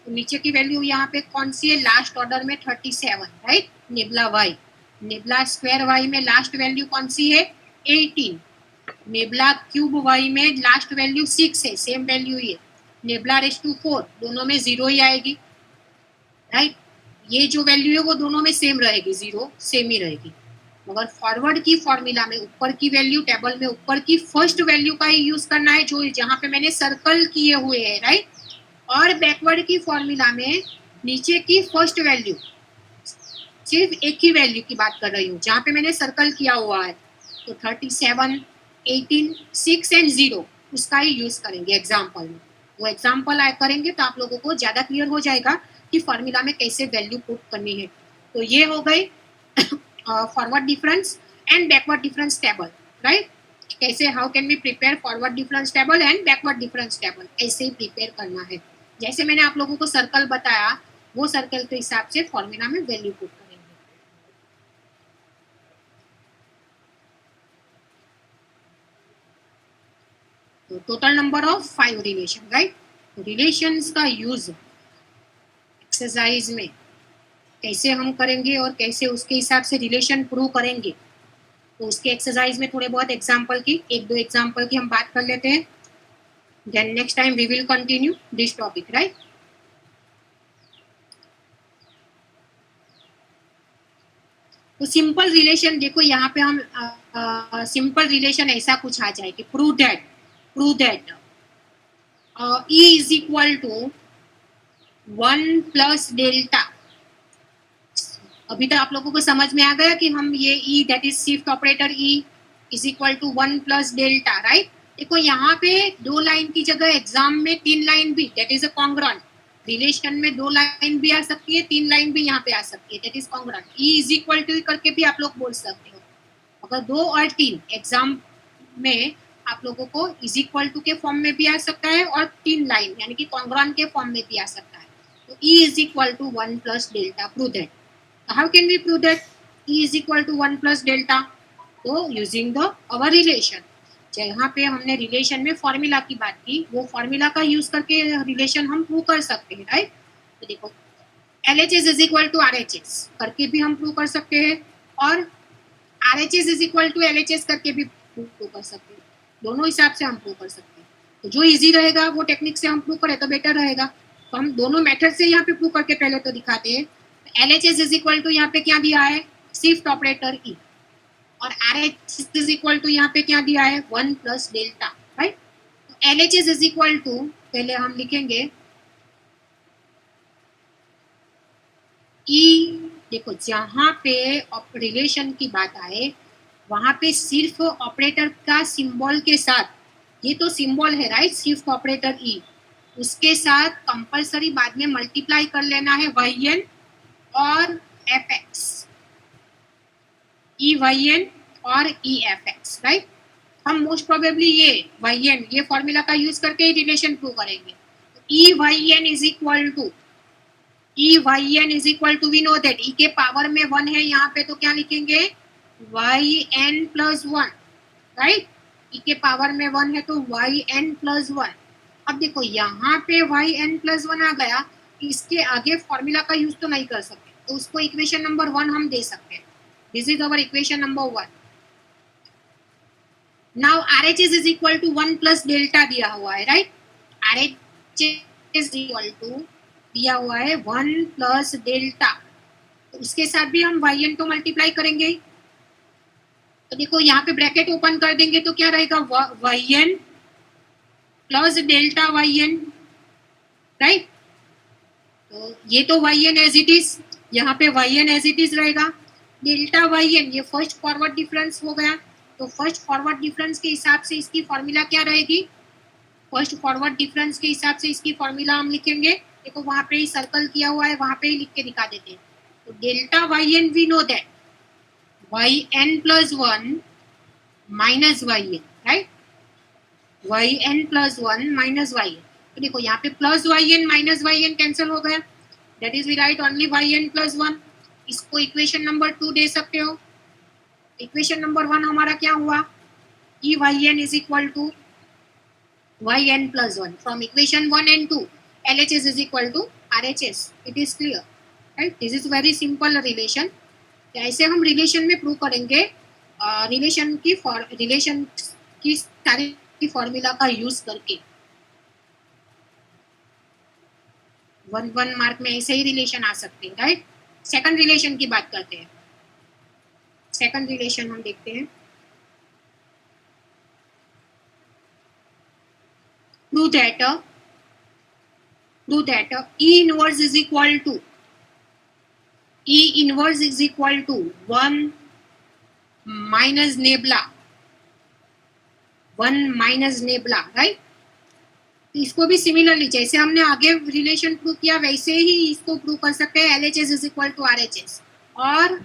S1: तो नीचे की वैल्यू यहाँ पे कौन सी है? लास्ट ऑर्डर में 37, right, nabla y. Nabla square y में लास्ट वैल्यू कौन सी है? 18. नेबला क्यूब वाई में लास्ट वैल्यू 6 है, सेम वैल्यू ये. नेबला रेस टू 4 दोनों में 0 ही आएगी, राइट. ये जो वैल्यू है वो दोनों में सेम रहेगी, 0 सेम ही रहेगी. मगर फॉरवर्ड की फॉर्मूला में ऊपर की वैल्यू टेबल में ऊपर की फर्स्ट वैल्यू का ही यूज करना है जो जहाँ पे मैंने सर्कल किए हुए हैं, राइट. और बैकवर्ड की फॉर्मूला में नीचे की फर्स्ट वैल्यू, सिर्फ एक ही वैल्यू की बात कर रही हूँ जहाँ पे मैंने सर्कल किया हुआ है. तो 37 18 6 एंड 0 उसका ही यूज करेंगे एग्जाम्पल में. वो एग्जाम्पल करेंगे तो आप लोगों को ज्यादा क्लियर हो जाएगा कि फॉर्मूला में कैसे वैल्यू पुट करनी है. तो ये हो गई forward difference and backward difference table, right. कैसे, how can we prepare forward difference table and backward difference table, ऐसे ही प्रिपेयर करना है। जैसे मैंने आप लोगों को सर्कल बताया, वो सर्कल के हिसाब से फॉर्मूला में वैल्यू पुट करेंगे। तो total number of 5 relation, right. Relations का यूज एक्सरसाइज में कैसे हम करेंगे और कैसे उसके हिसाब से रिलेशन प्रूव करेंगे, तो उसके एक्सरसाइज में थोड़े बहुत एग्जांपल की, एक दो एग्जांपल की हम बात कर लेते हैं। Then next time we will continue this topic, right. तो सिंपल रिलेशन देखो, यहाँ पे हम सिंपल रिलेशन ऐसा कुछ आ जाए कि prove that E is equal to 1 plus delta. अभी तक आप लोगों को समझ में आ गया कि हम ये E that is shift operator E is equal to 1 plus delta, right. देखो यहाँ पे 2 लाइन की जगह एग्जाम में 3 लाइन भी, that is a congruent. Relation में 2 लाइन भी आ सकती है, 3 लाइन भी यहाँ पे आ सकती है, that is congruent. E is equal to करके भी आप लोग बोल सकते हो। अगर 2 और 3 एग्जाम में आप लोगों को इज इक्वल टू के फॉर्म में भी आ सकता है और 3 लाइन यानी कि कॉन्ग्रुएंट के फॉर्म में भी आ सकता है। तो E is equal to 1 plus delta, prove that. How can we prove that E is equal to 1 plus delta? तो यूजिंग द अवर रिलेशन। जहाँ पे हमने रिलेशन में फॉर्मूला की बात की, वो फॉर्मूला का यूज करके रिलेशन हम प्रूव कर सकते हैं, राइट। तो देखो LHS is equal to RHS करके भी हम प्रूव कर सकते हैं और RHS is equal to LHS करके भी प्रूव कर सकते हैं। दोनों हिसाब से हम प्रूव कर सकते हैं। तो जो इजी रहेगा वो टेक्निक से हम प्रूव करें तो बेटर रहेगा। तो हम दोनों मेथड से यहाँ पे प्रूव करके पहले तो दिखाते हैं। LHS इज इक्वल टू यहाँ पे क्या दिया है, शिफ्ट ऑपरेटर E, और RHS इज इक्वल टू यहाँ पे क्या दिया है, 1 प्लस डेल्टा, राइट। तो LHS इज इक्वल टू, पहले हम लिखेंगे E। देखो जहाँ पे रिलेशन की बात आए वहां पे सिर्फ ऑपरेटर का सिंबल के साथ, ये तो सिंबल है राइट, शिफ्ट ऑपरेटर E, उसके साथ कंपलसरी बाद में मल्टीप्लाई कर लेना है YN और FX, EYN और EFX, राइट। हम मोस्ट प्रोबेबली ये YN, ये फॉर्मूला का यूज करके ही रिलेशन प्रूव करेंगे। EYN is equal to, EYN is equal to, we know that E के पावर में 1 है यहाँ पे, तो क्या लिखेंगे, YN प्लस 1, राइट। E के पावर में 1 है तो YN प्लस 1। अब देखो यहाँ पे YN प्लस 1 आ गया, इसके आगे फॉर्मूला का यूज तो नहीं कर सकते, तो उसको इक्वेशन नंबर 1 हम दे सकते हैं। This is our equation number 1। Now RHS is equal to 1 plus delta दिया हुआ है, right. RHS is equal to दिया हुआ है 1 प्लस डेल्टा, तो उसके साथ भी हम YN को मल्टीप्लाई करेंगे। तो देखो यहाँ पे ब्रैकेट ओपन कर देंगे तो क्या रहेगा, YN plus delta YN, right. तो ये तो YN एज इट इज, यहाँ पे YN एज इट इज रहेगा। डेल्टा YN ये फर्स्ट फॉरवर्ड डिफरेंस हो गया, तो फर्स्ट फॉरवर्ड डिफरेंस के हिसाब से इसकी फॉर्मूला क्या रहेगी, फर्स्ट फॉरवर्ड डिफरेंस के हिसाब से इसकी फॉर्मूला हम लिखेंगे। देखो वहां पे ही सर्कल किया हुआ है, वहां पे ही लिख के दिखा देते हैं। तो delta YN we know that YN plus 1 minus YN, right. YN plus 1 minus YN, तो देखो यहाँ पे plus YN minus YN cancel हो गया, that is we write only YN plus 1। इसको इक्वेशन नंबर 2 दे सकते हो। इक्वेशन नंबर 1 हमारा क्या हुआ, EYN is equal to YN plus 1। From equation 1 and 2 LHS is equal to RHS. It is clear, right? This is very simple relation. ऐसे हम relation में prove करेंगे रिलेशन की सारी फॉर्मूला का यूज करके। 1 मार्क में ऐसे ही रिलेशन आ सकते हैं, राइट। सेकंड रिलेशन की बात करते हैं। सेकंड रिलेशन हम देखते हैं, prove that E inverse is equal to 1 minus nebula, right. इसको भी सिमिलरली जैसे हमने आगे रिलेशन प्रूव किया वैसे ही इसको प्रूव कर सकते हैं। LHS is equal to RHS और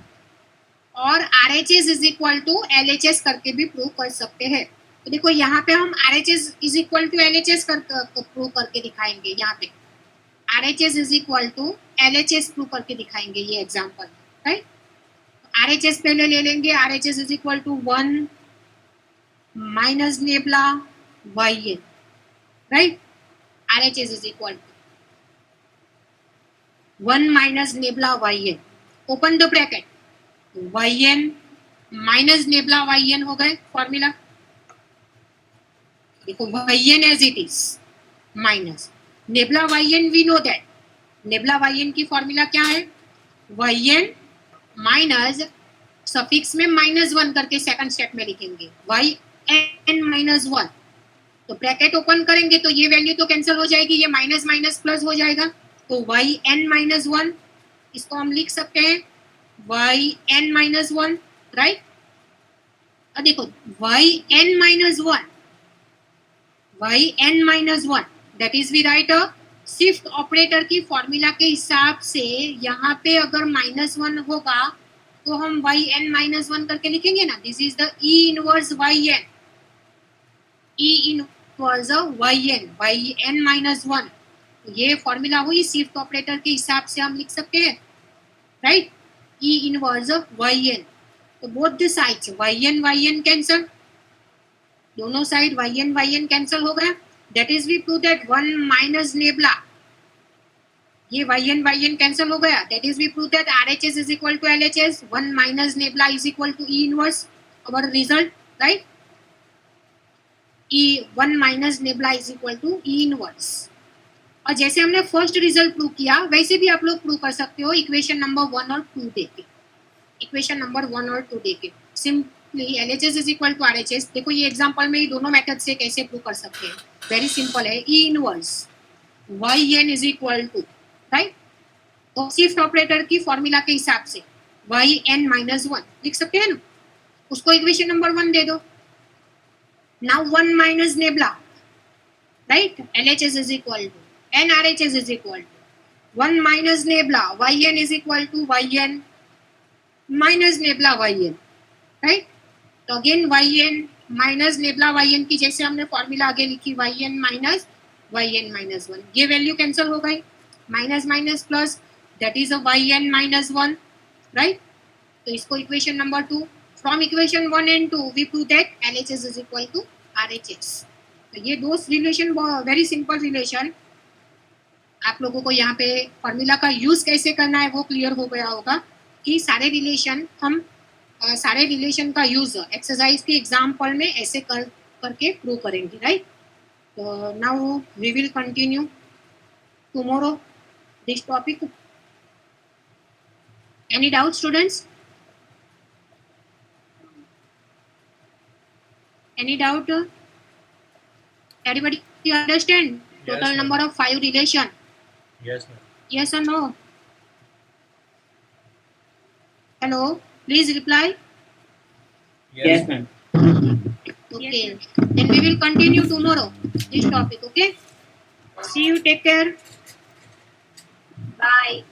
S1: RHS is equal to LHS करके भी प्रूव कर सकते हैं। तो देखो यहाँ पे हम RHS is equal to LHS prove करके दिखाएंगे। यहाँ पे RHS is equal to LHS prove करके दिखाएंगे ये एग्जाम्पल, राइट। RHS पहले ले लेंगे। RHS is equal to 1 minus nabla YN, right. RHS is equal to 1 minus nabla YN, open the bracket, YN minus nabla YN हो गए formula. देखो YN as it is minus nabla YN, we know that nabla YN की formula क्या है, YN minus suffix में -1 करके second step में लिखेंगे YN -1। तो ब्रैकेट ओपन करेंगे तो ये वैल्यू तो कैंसिल हो जाएगी, ये माइनस माइनस प्लस हो जाएगा। तो YN -1 इसको हम लिख सकते हैं YN -1, राइट। अब देखो YN -1 that is we write shift operator की फॉर्मूला के हिसाब से यहाँ पे अगर -1 होगा तो हम YN -1 करके लिखेंगे ना। This is the E inverse YN, E inverse YN -1। ये फॉर्मूला हुई शिफ्ट ऑपरेटर के हिसाब से हम लिख सकते हैं, राइट। E इनवर्स YN, तो both the sides YN cancel, दोनों साइड YN कैंसल हो गया। That is we prove that 1 minus nabla, ये YN कैंसल हो गया। That is we prove that RHS is equal to LHS, 1 minus nabla is equal to E inverse our result, right. E1 minus nabla is equal to E inverse. और जैसे हमने first result prove किया वैसे भी आप लोग prove कर सकते हो इक्वेशन नंबर 1 और 2 देके। इक्वेशन नंबर 1 और 2 देके simply LHS is equal to RHS, देखो ये एग्जांपल में ही दोनों मेथड से कैसे प्रूव कर सकते हैं, वेरी सिंपल है। E inverse YN is equal to, right, तो शिफ्ट ऑपरेटर की फॉर्मूला के हिसाब से YN -1 लिख सकते हैं ना, उसको इक्वेशन नंबर 1 दे दो। Now 1 minus nabla, right, LHS is equal to and RHS is equal to 1 minus nebula YN is equal to YN minus nebula YN, right। तो again YN minus nabla YN की जैसे हमने formula आगे लिखी YN -1, ये value cancel हो गई, minus minus plus, that is a YN -1, right. तो इसको equation number 2, from equation 1 and 2 we prove that LHS is equal to RHS। तो ये दो रिलेशन वेरी सिंपल रिलेशन, आप लोगों को यहाँ पे फॉर्मूला का यूज कैसे करना है वो क्लियर हो गया होगा कि सारे रिलेशन का यूज एक्सरसाइज के एग्जाम्पल में ऐसे करके प्रूव करेंगे, राइट। तो now we will continue tomorrow this topic. Any doubt students, any doubt? Everybody understand total number of 5 relation?
S2: Yes, ma'am.
S1: Yes or no? Hello, please reply.
S3: Yes, ma'am.
S1: Okay, then we will continue tomorrow this topic, okay? See you, take care. Bye.